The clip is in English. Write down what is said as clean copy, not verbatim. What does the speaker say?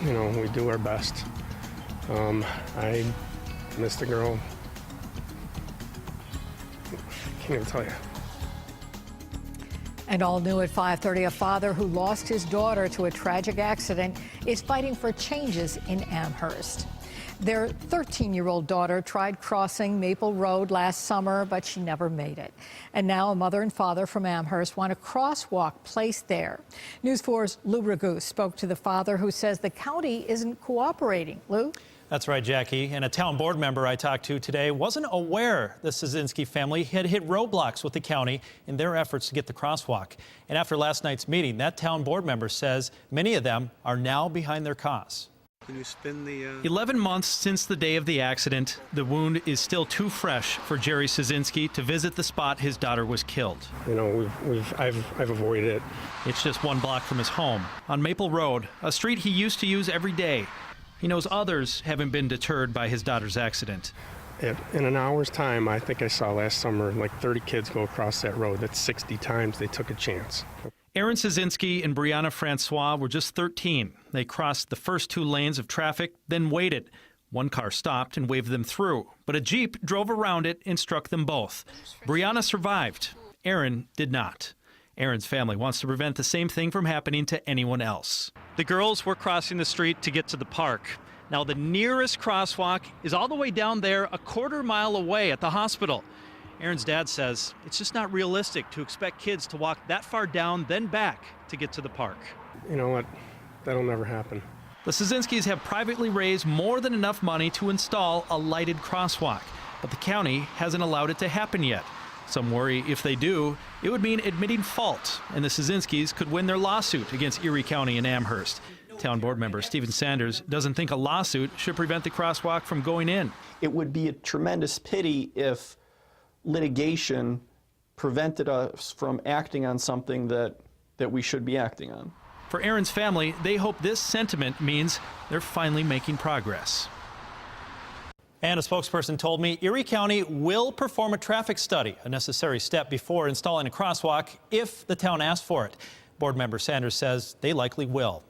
we do our best. I miss the girl. Can't even tell you. And all new at 5:30, a father who lost his daughter to a tragic accident is fighting for changes in Amherst. Their 13-year-old daughter tried crossing Maple Road last summer, but she never made it. And now a mother and father from Amherst want a crosswalk placed there. News 4's Lou Ragoose spoke to the father who says the county isn't cooperating. Lou? That's right, Jackie. And a town board member I talked to today wasn't aware the Szynski family had hit roadblocks with the county in their efforts to get the crosswalk. And after last night's meeting, that town board member says many of them are now behind their cause. Can you spin the 11 months since the day of the accident, the wound is still too fresh for Jerry Szynski to visit the spot his daughter was killed. I've avoided it. It's just 1 block from his home on Maple Road, a street he used to use every day. He knows others haven't been deterred by his daughter's accident. In an hour's time, I think I saw last summer like 30 kids go across that road. That's 60 times they took a chance. Aaron Szynski and Brianna Francois were just 13. They crossed the first 2 lanes of traffic, then waited. 1 car stopped and waved them through, but a Jeep drove around it and struck them both. Brianna survived. Aaron did not. Aaron's family wants to prevent the same thing from happening to anyone else. The girls were crossing the street to get to the park. Now the nearest crosswalk is all the way down there, a 1/4 mile away at the hospital. Aaron's dad says it's just not realistic to expect kids to walk that far down, then back to get to the park. You know what? That'll never happen. The Szynskis have privately raised more than enough money to install a lighted crosswalk, but the county hasn't allowed it to happen yet. Some worry if they do, it would mean admitting fault, and the Szynskis could win their lawsuit against Erie County and Amherst. Town board member Stephen Sanders doesn't think a lawsuit should prevent the crosswalk from going in. It would be a tremendous pity if litigation prevented us from acting on something that we should be acting on. For Aaron's family, they hope this sentiment means they're finally making progress. And a spokesperson told me Erie County will perform a traffic study, a necessary step before installing a crosswalk if the town asks for it. Board member Sanders says they likely will.